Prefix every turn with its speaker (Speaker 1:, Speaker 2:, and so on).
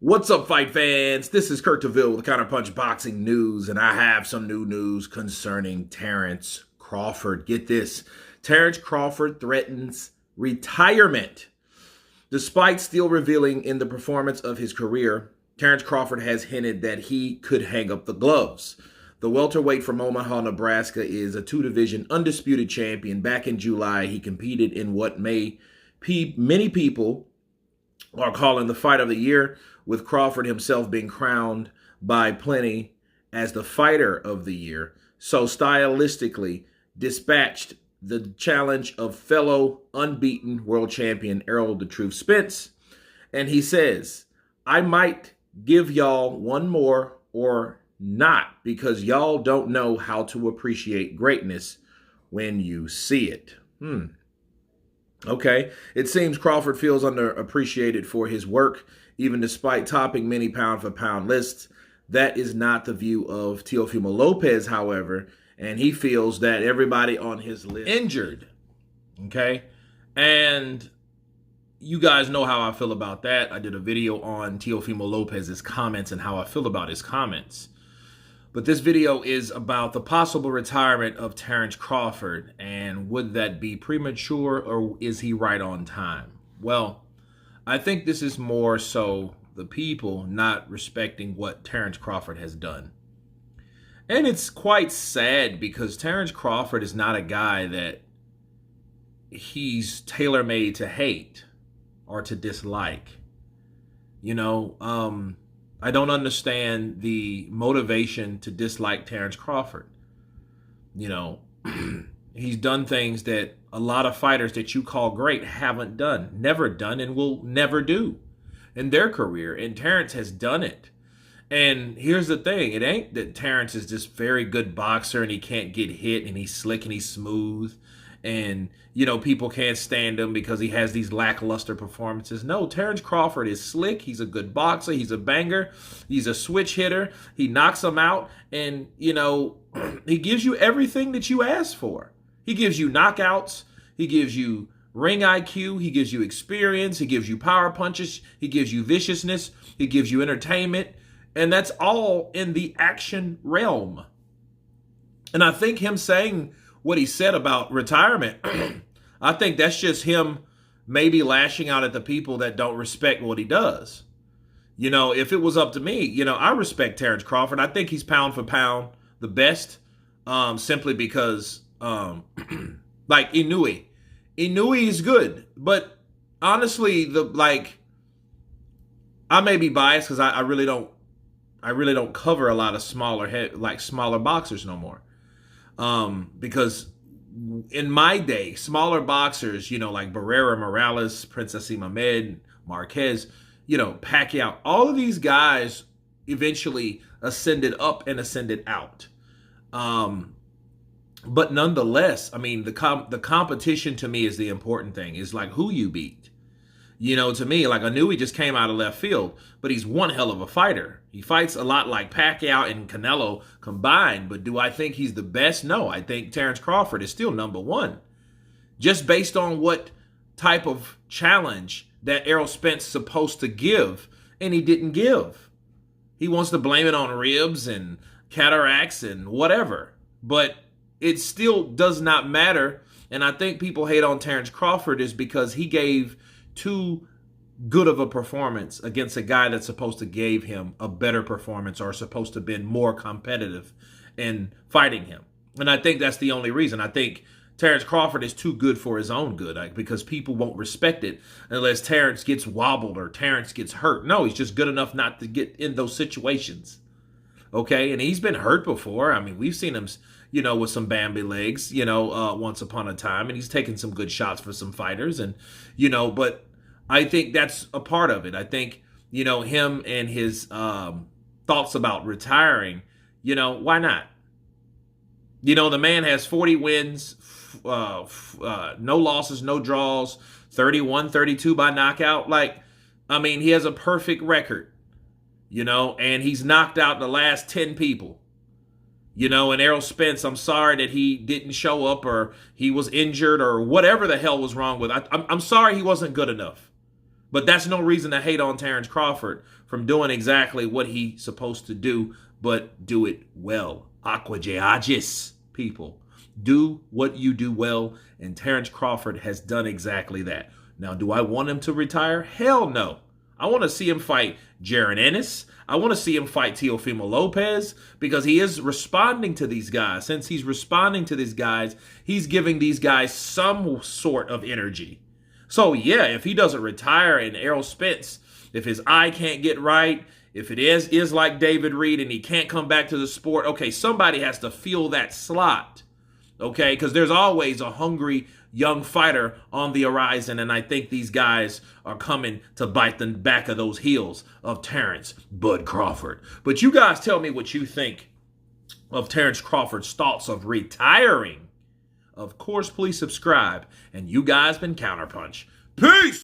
Speaker 1: What's up, fight fans? This is Kurt DeVille with Counterpunched Boxing News, and I have some new news concerning Terence Crawford. Get this. Terence Crawford threatens retirement. Despite still revealing in the performance of his career, Terence Crawford has hinted that he could hang up the gloves. The welterweight from Omaha, Nebraska is a two-division undisputed champion. Back in July, he competed in what many people are calling the fight of the year, with Crawford himself being crowned by plenty as the fighter of the year. So stylistically dispatched the challenge of fellow unbeaten world champion Errol "The Truth" Spence. And he says, I might give y'all one more or not, because y'all don't know how to appreciate greatness when you see it. Okay, it seems Crawford feels underappreciated for his work, even despite topping many pound-for-pound lists. That is not the view of Teofimo Lopez, however, and he feels that everybody on his list injured. Okay, and you guys know how I feel about that. I did a video on Teofimo Lopez's comments and how I feel about his comments. But this video is about the possible retirement of Terence Crawford, and would that be premature or is he right on time? Well, I think this is more so the people not respecting what Terence Crawford has done. And it's quite sad because Terence Crawford is not a guy that he's tailor-made to hate or to dislike. You know, I don't understand the motivation to dislike Terence Crawford. You know, he's done things that a lot of fighters that you call great haven't done, never done, and will never do in their career. And Terence has done it. And here's the thing. It ain't that Terence is this very good boxer and he can't get hit and he's slick and he's smooth and, you know, people can't stand him because he has these lackluster performances. No, Terence Crawford is slick. He's a good boxer. He's a banger. He's a switch hitter. He knocks them out. And, you know, he gives you everything that you ask for. He gives you knockouts. He gives you ring IQ. He gives you experience. He gives you power punches. He gives you viciousness. He gives you entertainment. And that's all in the action realm. And I think him saying what he said about retirement, I think that's just him maybe lashing out at the people that don't respect what he does. You know, if it was up to me, you know, I respect Terence Crawford. I think he's pound for pound the best, simply because, like Inoue is good. But honestly, I may be biased because I really don't cover a lot of smaller boxers no more. Because in my day, smaller boxers, you know, like Barrera, Morales, Princess Mamed, Marquez, you know, Pacquiao, all of these guys eventually ascended up and ascended out. But nonetheless, I mean, the competition to me is the important thing. Is like who you beat. You know, to me, like Inoue just came out of left field, but he's one hell of a fighter. He fights a lot like Pacquiao and Canelo combined, but do I think he's the best? No, I think Terence Crawford is still number one. Just based on what type of challenge that Errol Spence supposed to give, and he didn't give. He wants to blame it on ribs and cataracts and whatever, but it still does not matter. And I think people hate on Terence Crawford is because he gave too good of a performance against a guy that's supposed to give him a better performance or supposed to have been more competitive in fighting him. And I think that's the only reason. I think Terence Crawford is too good for his own good, because people won't respect it unless Terence gets wobbled or Terence gets hurt. No, he's just good enough not to get in those situations. Okay, and he's been hurt before. I mean, we've seen him, you know, with some Bambi legs, you know, once upon a time, and he's taken some good shots for some fighters, and, you know, but I think that's a part of it. I think, you know, him and his thoughts about retiring, you know, why not? You know, the man has 40 wins, no losses, no draws, 31, 32 by knockout. Like, I mean, he has a perfect record. You know, and he's knocked out the last 10 people. You know, and Errol Spence, I'm sorry that he didn't show up or he was injured or whatever the hell was wrong with. I'm sorry he wasn't good enough. But that's no reason to hate on Terence Crawford from doing exactly what he's supposed to do, but do it well. Aquageagis, people. Do what you do well, and Terence Crawford has done exactly that. Now, do I want him to retire? Hell no. I want to see him fight Jaron Ennis. I want to see him fight Teofimo Lopez because he is responding to these guys. Since he's responding to these guys, he's giving these guys some sort of energy. So, yeah, if he doesn't retire and Errol Spence, if his eye can't get right, if it is like David Reed and he can't come back to the sport, okay, somebody has to fill that slot, okay? Because there's always a hungry young fighter on the horizon, and I think these guys are coming to bite the back of those heels of Terence Bud Crawford. But you guys tell me what you think of Terence Crawford's thoughts of retiring. Of course, please subscribe. And you guys been Counterpunch. Peace!